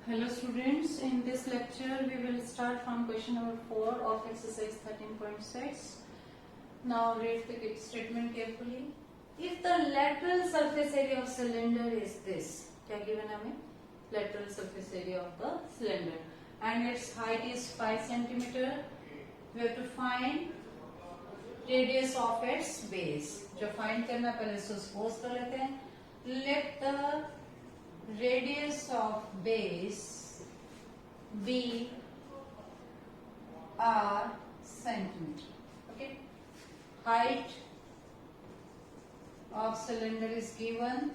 Hello students, in this lecture we will start from question number 4 of exercise 13.6. Now read the statement carefully. If the lateral surface area of cylinder is this, क्या given हमें? Lateral surface area of the cylinder and its height is 5 centimeter. We have to find radius of its base. जो find करना पहले इसको suppose कर लेते हैं. Let the radius of base be r centimeter. Okay. Height of cylinder is given,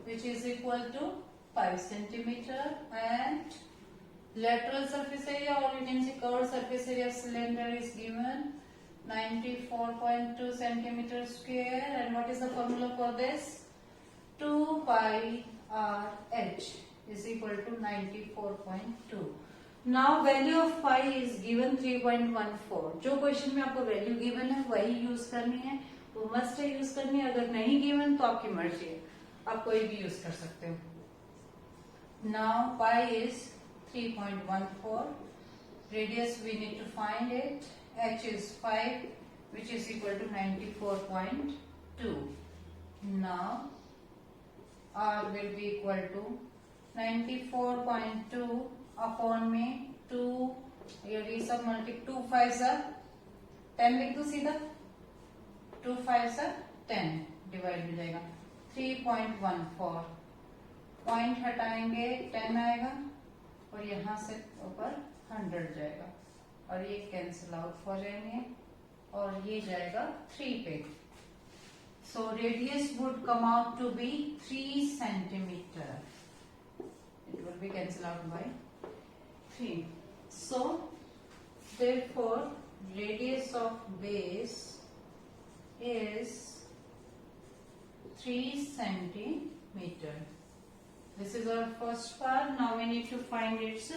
which is equal to 5 centimeter, and lateral surface area, or you can say curved surface area of cylinder is given 94.2 centimeter square. And what is the formula for this? 2 pi r h is equal to 94.2. Now value of pi is given 3.14. जो question में आपको value given है वही use करनी है, वो must है use करनी है. अगर नहीं गिवन तो आपकी मर्जी है, आप कोई भी यूज कर सकते हो. Now pi is 3.14. Radius we need to find it. H is 5, which is equal to 94.2. Now R will be equal to 94.2 upon में 2, ये सब मल्टीप्लाई 2 5 10 लिख दो सीधा. 2 5 10 डिवाइड हो जाएगा 3.14. पॉइंट हटाएंगे 10 आएगा और यहाँ से ऊपर 100 जाएगा और ये कैंसिल आउट हो जाएंगे और ये जाएगा 3 पे. So radius would come out to be 3 centimeter. It will be cancelled out by 3. So therefore radius of base is 3 centimeter. This is our first part. Now we need to find its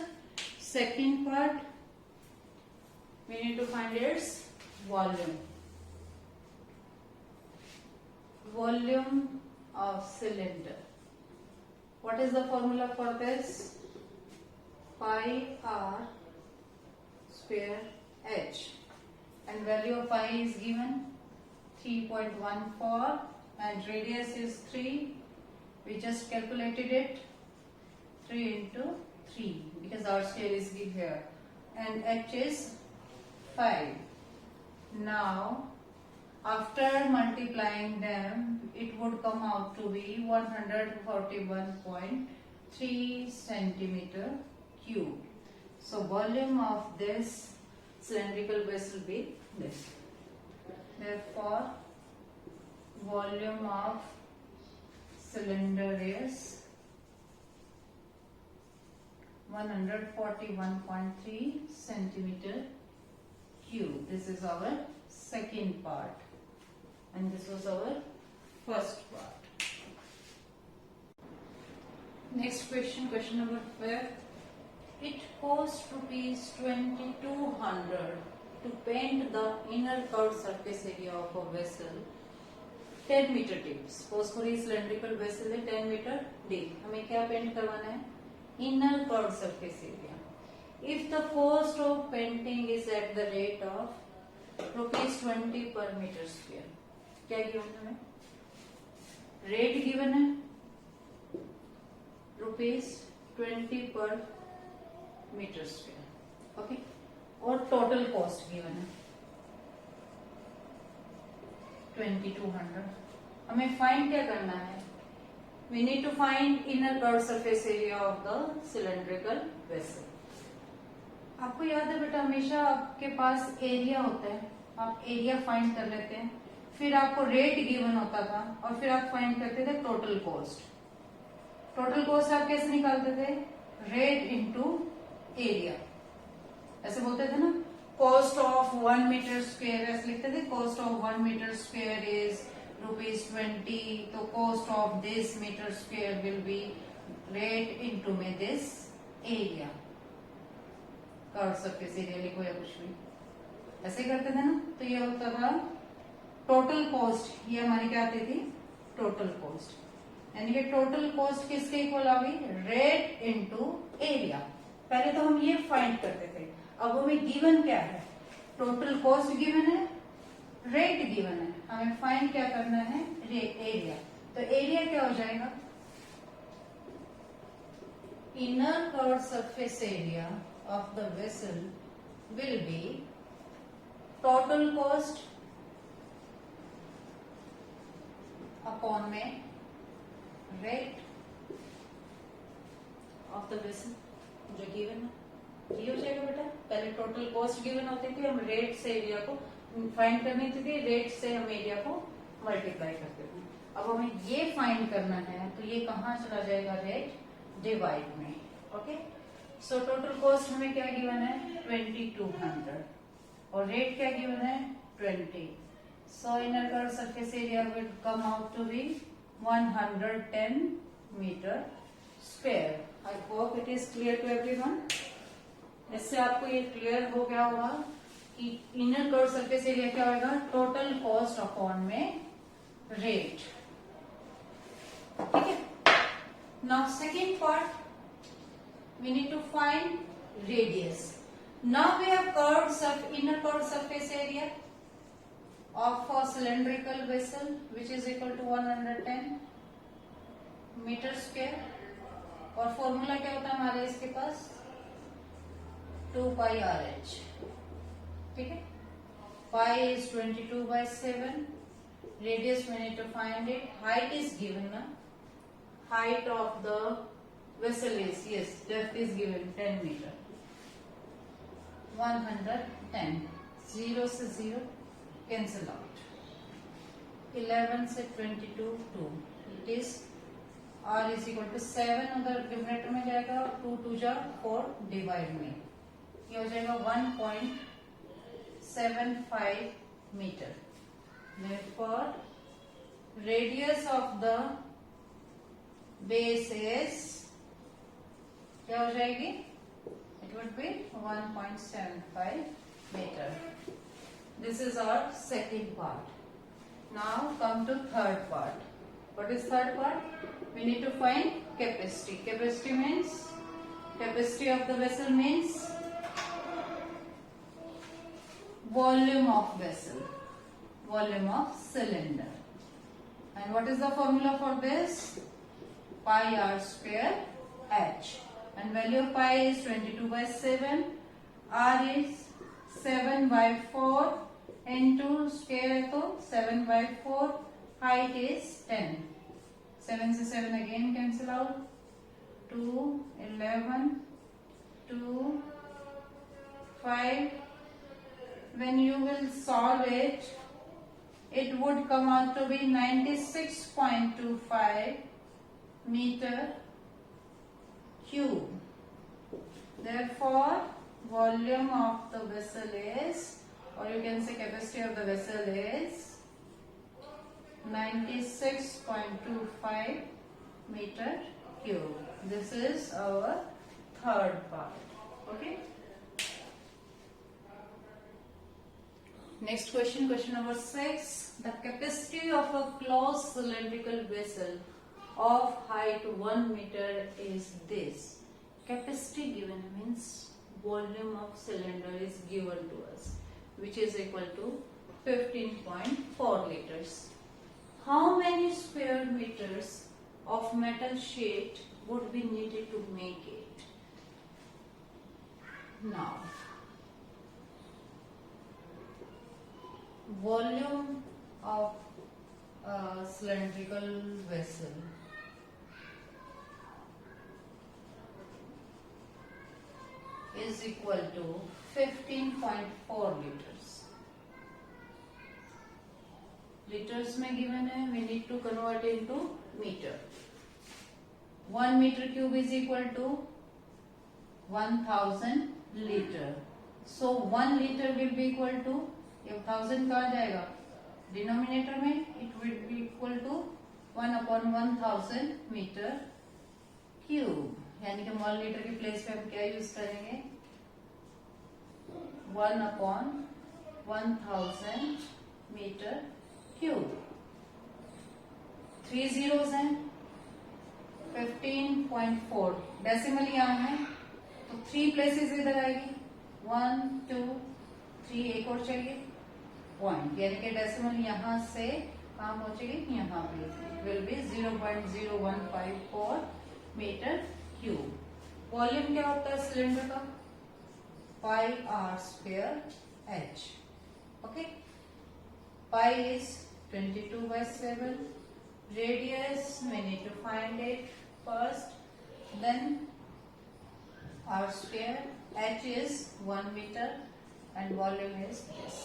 second part. We need to find its volume. Volume of cylinder. What is the formula for this? Pi r square h, and value of pi is given 3.14 and radius is 3. We just calculated it, 3 into 3 because our scale is here, and h is 5. Now after multiplying them, it would come out to be 141.3 centimeter cube. So volume of this cylindrical vessel will be this. Therefore, volume of cylinder is 141.3 centimeter cube. This is our second part. And this was our first part. Next question, question number 5. It costs rupees 2200 to paint the inner curved surface area of a vessel 10 meter deep. Suppose कोई cylindrical vessel है 10 meter deep. हमें क्या paint करवाना है? Inner curved surface area. If the cost of painting is at the rate of ₹20 per meter square. क्या given है? Rate given है ₹20 पर मीटर स्क्वायर. ओके. और टोटल कॉस्ट गिवन है 2200. हमें फाइंड क्या करना है? We need to find inner curved surface area of the cylindrical vessel. आपको याद है बेटा, हमेशा आपके पास एरिया होता है, आप एरिया फाइंड कर लेते हैं, फिर आपको रेट गिवन होता था और फिर आप फाइंड करते थे टोटल कॉस्ट. टोटल कॉस्ट आप कैसे निकालते थे? Rate into area. ऐसे बोलते थे ना, कॉस्ट ऑफ 1 मीटर स्क्वायर ऐसे लिखते थे. Cost of 1 metre square is ₹20. तो cost of this metre square will be rate into में this area. Curve surface area लिखो या कुछ भी ऐसे करते थे ना. तो ये होता था टोटल कॉस्ट. ये हमारी क्या आती थी? Total cost. यानी कि टोटल कॉस्ट किसके इक्वल आ गई, रेट इनटू एरिया। पहले तो हम ये फाइंड करते थे, अब हमें गिवन क्या है, टोटल कॉस्ट गिवन है, रेट गिवन है, हमें फाइंड क्या करना है, एरिया। तो एरिया क्या हो जाएगा, inner curved surface area of the vessel will be total cost upon में रेट ऑफ द वेसल जो गिवन है, ये हो जाएगा बेटा। पहले टोटल कॉस्ट गिवन होती थी, हम रेट से एरिया को फाइंड करनी थी, रेट से हम एरिया को मल्टीप्लाई करते थे। अब हमें ये फाइंड करना है, तो ये कहाँ चला जाएगा, रेट डिवाइड में। ओके, सो टोटल कॉस्ट हमें क्या गिवन है, 2200 और रेट क्या गिवन है, 20। So inner curved surface area will come out to be 110 metre square. I hope it is clear to everyone. इससे आपको ये क्लियर हो गया होगा कि इनर कर्व्ड सरफेस एरिया क्या होगा, टोटल कॉस्ट अपॉन में रेट। ठीक है, now second part, we need to find radius. Now we have inner curved surface area of a cylindrical vessel which is equal to 110 metre square. और formula क्या होता है हमारे इसके पास, 2πRH। ठीक है, पाई is 22/7, radius we need to find it, height is given na, height of the vessel is, yes, depth is given 10 meter, 110, 0 से 0 cancel out, 11 से 22 2, it is r is equal to 7 उधर डिनोमिनेटर में जाएगा और 2 2 जा 4 divide में, ये हो जाएगा 1.75 metre. therefore radius of the base is क्या हो जाएगी, it would be 1.75 meter. This is our second part. Now come to third part. What is third part? We need to find capacity. Capacity means, capacity of the vessel means volume of vessel, volume of cylinder. And what is the formula for this? Pi r square h. And value of pi is 22/7, r is 7/4, into square है तो 7/4, height is 10, 7 से 7 again cancel out, 2 11 2 5, when you will solve it, it would come out to be 96.25 meter cube. Therefore volume of the vessel is, or you can say capacity of the vessel is 96.25 meter cube. This is our third part. Okay, next question, question number 6. The capacity of a closed cylindrical vessel of height 1 meter is this. Capacity given means volume of cylinder is given to us, which is equal to 15.4 liters. How many square meters of metal sheet would be needed to make it? Now, volume of a cylindrical vessel is equal to 15.4 liters. Liters में given है, we need to convert into meter. 1 meter cube is equal to 1000 liter. So 1 liter will be equal to, ये 1000 कहाँ जाएगा, denominator में, it will be equal to 1/1000 metre cube. यानी कि 1 litre की place पे हम क्या यूज करेंगे, 1/1000 मीटर क्यूब। 3 zeros हैं, 15.4 डेसिमल यहाँ है तो 3 प्लेसेस इधर आएगी, 1 2 3, एक और चाहिए पॉइंट, यानी कि डेसिमल यहाँ से कहाँ पहुंचेगी, यहाँ पे it will be 0.0154 metre cube. Volume क्या होता है सिलेंडर का, 5r²h। Okay, pi is 22/7, radius we need to find it first, then r², h is 1 meter and volume is this.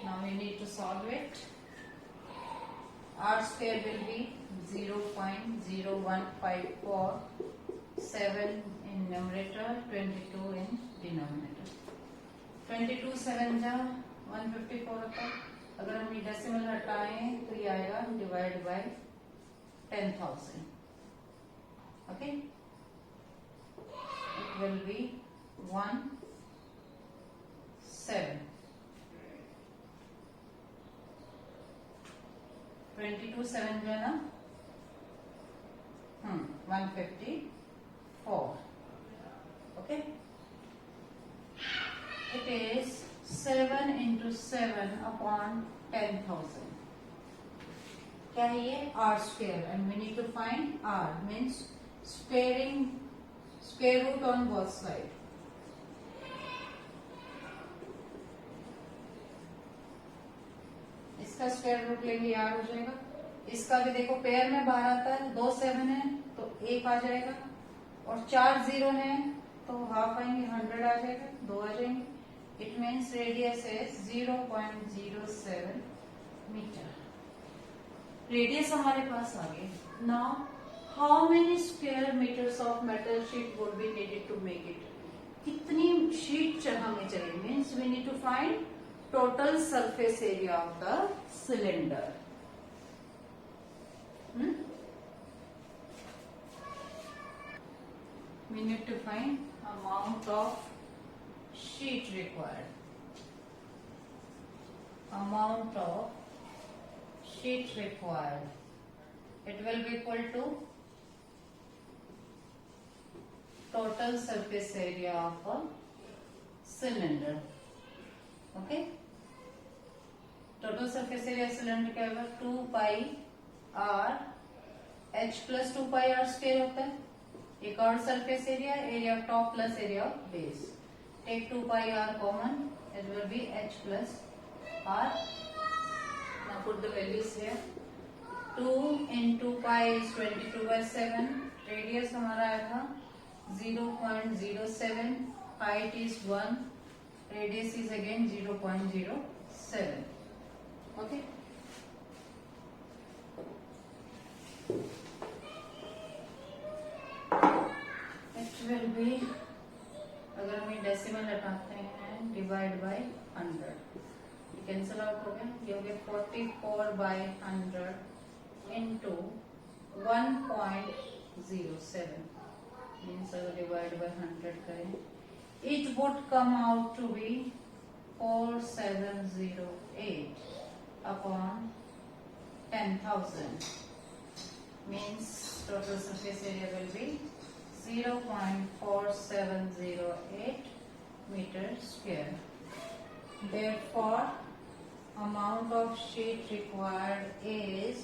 Now we need to solve it. r² will be 0.0154, 7 in numerator, 22 in denominator. 22 7 जा 154 होता है, अगर हम ये decimal हटाएं तो ये आएगा divide by 10,000. Okay, it will B 1 7. 22 7 जो है ना 154. Okay, it is 7 into 7 upon 10,000. क्या है ये, r², and we need to find r means square root on both side. इसका स्क्वायर रूट लेंगे r हो जाएगा, इसका भी देखो पेयर में बाहर आता है, 2 7 है तो 1 आ जाएगा, और 4 0 है तो हाफ आएंगे, 100 आ जाएगा, 2 आ जाएंगे. It means radius is 0.07 metre. Radius हमारे पास आ गए. Now how many square metres of metal sheet would be needed to make it, कितनी शीट हमें चाहिए, means we need to find total surface area of the cylinder. We need to find amount of sheet required. Amount of sheet required. It will be equal to total surface area of a cylinder. Okay, total surface area cylinder क्या होगा, 2 pi r h plus 2 pi r² होता है. एक और surface area, area of top plus area of base. Take 2 pi r common, it will be h plus r. Now put the values here. 2 into pi is 22/7. Radius हमारा आएगा 0.07. Height is 1. Radius is again 0.07. Okay. It will be, अगर हम decimal हटाते हैं, divide by 100, cancel out हो गया, ये हो गया 44/100 इंटू 1.07, मीन्स अगर डिवाइड बाय 100 करें, it would come out to be 4708 upon 10,000, means total surface area will be 0.4708 meter square. Therefore, amount of sheet required is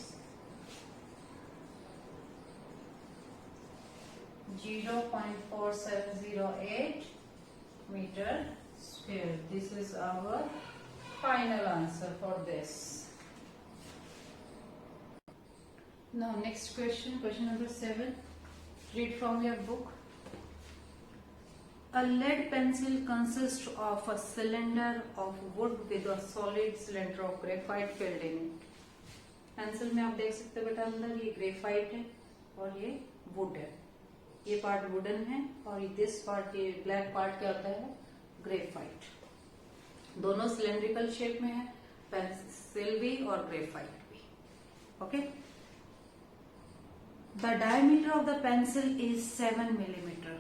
0.4708 meter square. This is our final answer for this. Now next question, question number 7. Read from your book. A lead pencil consists of a cylinder of wood with a solid cylinder of graphite filled in it. Pencil में आप देख सकते हो बेटा, अंदर ये graphite है और ये वुड है. ये पार्ट वुडन है और दिस पार्ट, ये ब्लैक पार्ट क्या होता है, ग्रेफाइट. दोनों सिलेंड्रिकल शेप में है, पेंसिल भी और ग्रेफाइट भी. Okay, the diameter of the pencil is 7 millimetre.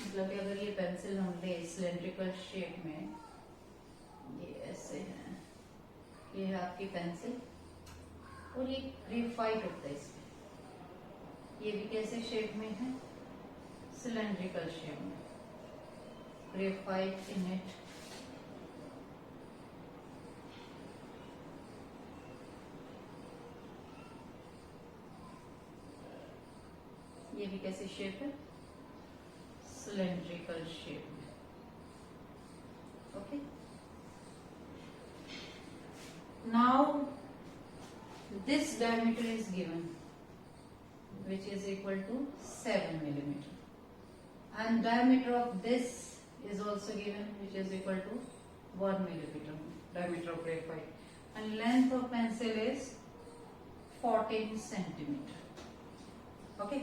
मतलब कि अगर ये पेंसिल हम ले सिलेंड्रिकल शेप में, ये ऐसे है, ये है आपकी पेंसिल और ये ग्रेफाइट होता है इसमें. ये भी कैसे शेप में है, सिलेंड्रिकल शेप में, ग्रेफाइट इन इट। ये भी कैसी शेप है, सिलेंड्रिकल शेप में। Okay, now this diameter is given, which is equal to 7 millimeter, and diameter of this is also given, which is equal to 1 millimeter, diameter of graphite, and length of pencil is 14 centimeter. Okay,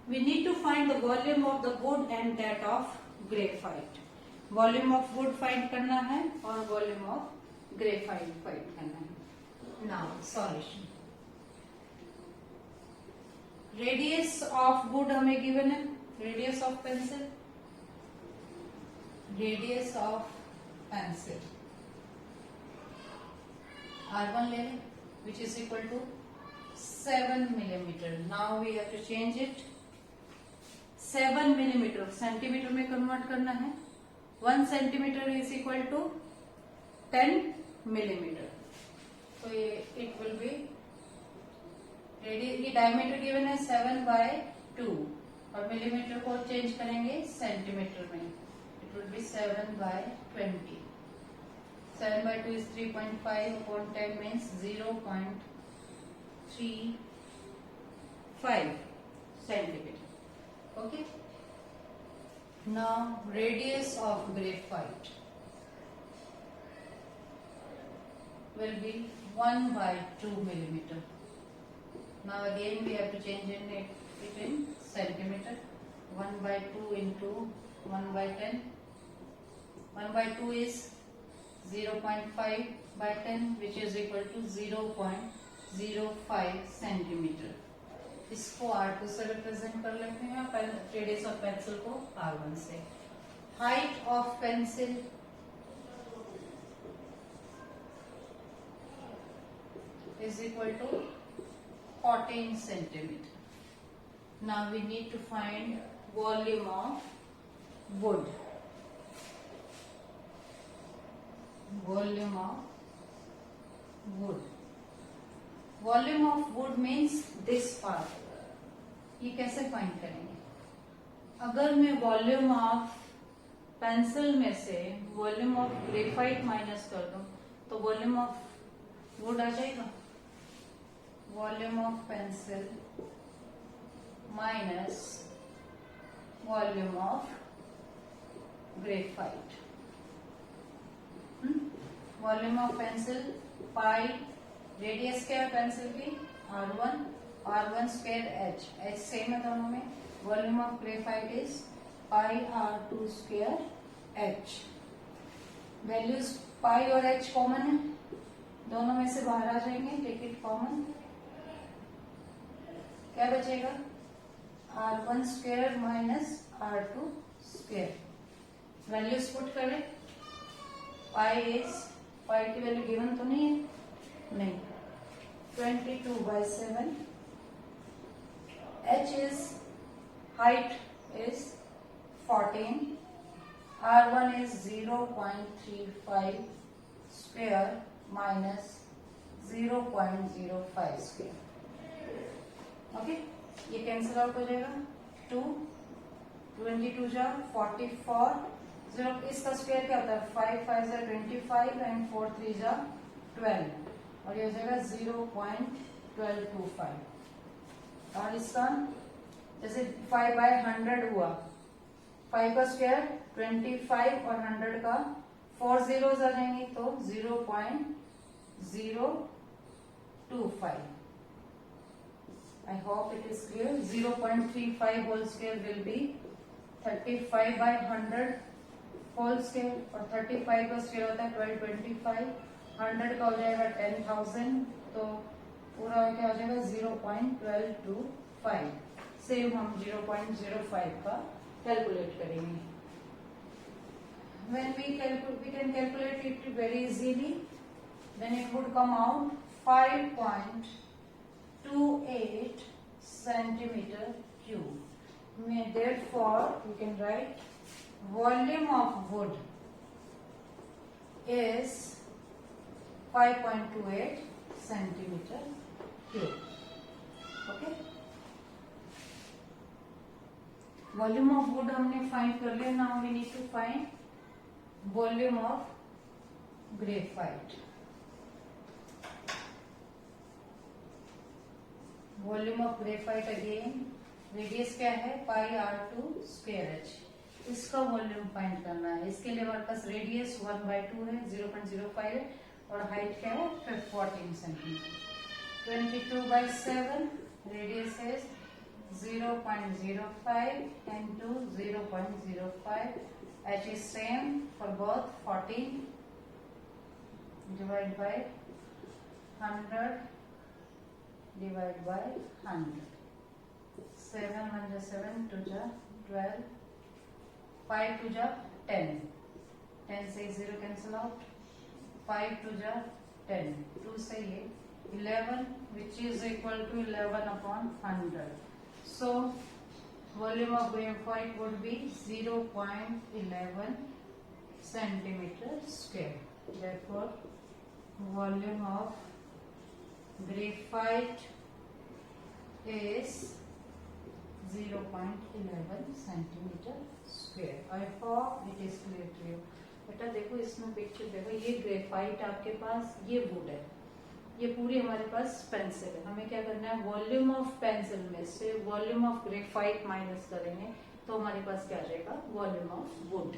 we need to find the volume of the wood and that of graphite. Volume of wood find करना है और volume of graphite find करना है. Now solution. Radius of wood हमें given है, radius of pencil, radius of pencil R1 ले लें, which is equal to 7 millimeter. Now we have to change it. 7 millimeter centimetre में कन्वर्ट करना है. 1 centimeter is equal to 10 millimeter. So it will be ये diameter given है 7/2 और millimetre को change करेंगे सेंटीमीटर में. It will B 7/20. 7/2 is 3.5 upon 10 means 0.35 centimeter. Okay. Now radius of graphite will be 1/2 millimeter. Now again we have to change it in centimeter. 1/2 into 1/10. 1/2 is 0.5/10, which is equal to 0.05 centimeter. इसको R2 से represent कर लेते हैं. Radius of pencil को R1 से. Height of pencil is equal to 14 centimeter. Now we need to find volume of wood. Volume of wood. Volume of wood means this part. ये कैसे find करेंगे? अगर मैं वॉल्यूम ऑफ पेंसिल में से volume of graphite minus कर दूं तो वॉल्यूम ऑफ वुड आ जाएगा. Volume of pencil minus volume of graphite. Volume of pencil pi, radius क्या है पेंसिल की R1, R1 square H same है दोनों में. Volume of graphite is pi R2 square H. Values pi और H common है, दोनों में से बाहर आ जाएंगे. Take it common. क्या बचेगा? R1 square minus R2 square. Values put करें. पाई की वैल्यू गिवन तो नहीं है, नहीं. 22/7. H is height is 14. R1 is 0.35 square minus 0.05 square. Okay, ये कैंसिल आउट हो जाएगा. 22 जा 44. 0 इसका स्क्वायर क्या होता है? 5 5 जा 25 एंड 4 3 जा 12 और ये हो जाएगा 0.1225. और इसका जैसे 5/100 हुआ, 5 का स्क्वायर 25 और 100 का 4 zeros आ जाएंगे तो 0.025. I hope it is clear. 0.35 whole square will be 35/100 whole square और 35 का स्क्वायर होता है 1225. 100 का हो जाएगा 10,000 तो पूरा क्या हो जाएगा 0.1225. सेम हम 0.05 का कैलकुलेट करेंगे. When we can calculate it very easily. Then it would come out 5.28 centimeter centimeter cube. Therefore, you can write volume of wood is 5.28 centimeter cube. Okay. Volume of wood हमने find कर लिया. Now we need to find volume of graphite. Volume of graphite again. Radius क्या है? पाई r2 square h. इसका volume find करना है. इसके लिए हमारे पास रेडियस 1/2 है, 0.05 है, और हाइट क्या है? 14 सेंटीमीटर. 22/7 रेडियस है 0.05 into 0.05. H is same for both. 14 divided by 100 divided by 100. 7 1 7 2 12. 5 2 10. 10 से 0 cancel out. 5 2 10. 2 से ये 11, which is equal to 11 upon 100. So volume of graphite would be 0.11 centimeter square. Therefore, volume of graphite is 0.11 centimeter square. I hope it is clear to you. बेटा देखो इसमें picture देखो, ये graphite आपके पास, ये would है, ये पूरी हमारे पास पेंसिल है. हमें क्या करना है? वॉल्यूम ऑफ पेंसिल में से वॉल्यूम ऑफ ग्रेफाइट माइनस करेंगे तो हमारे पास क्या आ जाएगा? Volume of would.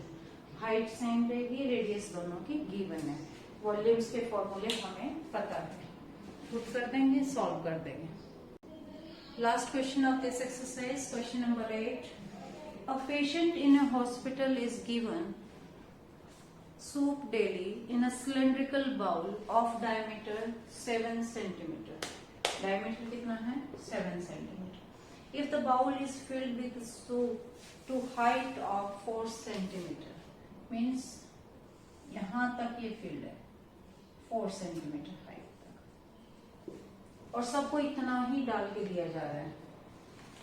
Height same रहेगी, रेडियस दोनों की गिवन है. वॉल्यूम्स के फॉर्मूले हमें पता है. पुट कर देंगे, सॉल्व कर देंगे. Last question of this exercise, question number 8. A patient in a hospital is given soup daily in a cylindrical bowl of diameter 7 centimeter. Diameter कितना है? 7 centimeter. If the bowl is filled with soup to height of 4 centimeter, means यहाँ तक ये filled है 4 centimeter height. और सबको इतना ही डाल के दिया जा रहा है.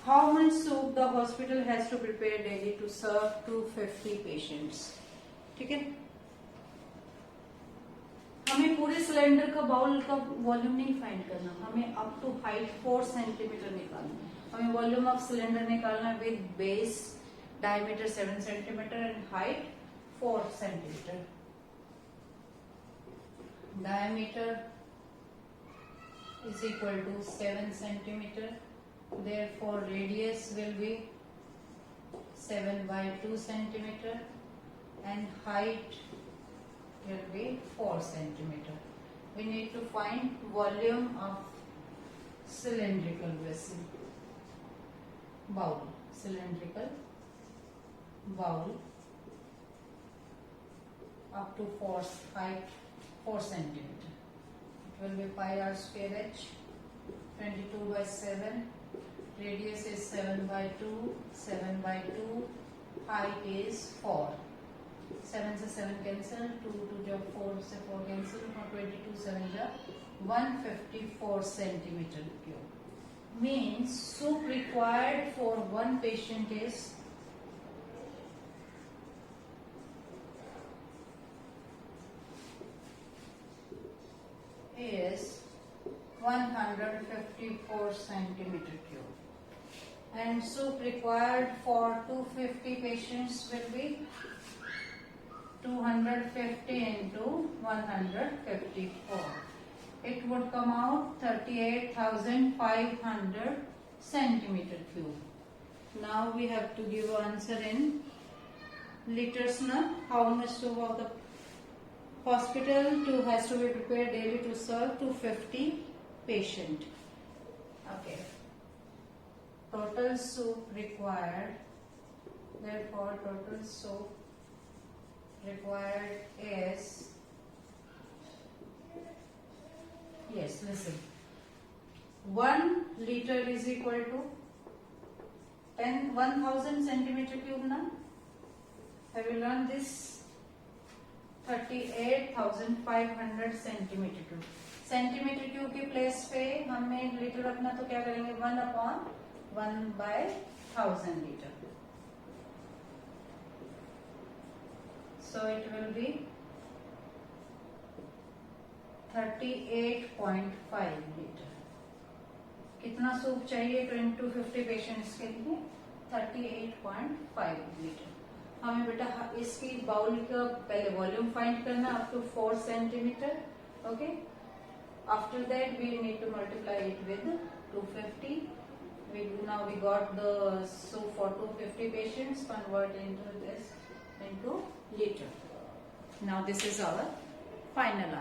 How much soup the hospital has to prepare daily to serve 250 patients. ठीक है. हमें पूरे सिलेंडर का बाउल का वॉल्यूम नहीं फाइंड करना, हमें अप टू हाइट 4 सेंटीमीटर निकालना. हमें वॉल्यूम ऑफ सिलेंडर निकालना है with base diameter 7 centimetre and height 4 centimetre. Diameter is equal to 7 centimeter. Therefore, radius will be 7/2 centimeter and height will be 4 centimeter. We need to find volume of cylindrical vessel. Bowl. Cylindrical bowl up to 4 height 4 centimeter. Will be pi r square h. 22/7. Radius is 7/2. 7/2. Height is 4. 7 से 7 cancel. 2 2 4 से 4 cancel. और 22 7 154 centimeter cube. Means soup required for one patient is 154 centimeter cube, and soup required for 250 patients will be 250 into 154. It would come out 38,500 centimeter cube. Now we have to give answer in liters. Now, how much soup of the hospital has to be prepared daily to serve 250 patient. Okay. Total soup required. Therefore, total soup required is, yes, listen. 1 liter is equal to 1000 centimeter cube. Now, have you learned this? 38,500 centimetre cube. Centimetre cube के place पे हमें litre रखना, तो क्या करेंगे? 1/1000 1/1000 liter. So it will be 38.5 litre. कितना soup चाहिए 20-50 patients के लिए? 38.5 लीटर. हमें बेटा इसकी बाउल का पहले वॉल्यूम फाइंड करना up to 4 centimetre. Okay, after that we need to multiply it with 250. Now we got the soup for 250 patients. Convert into this into liter. Now this is our final answer.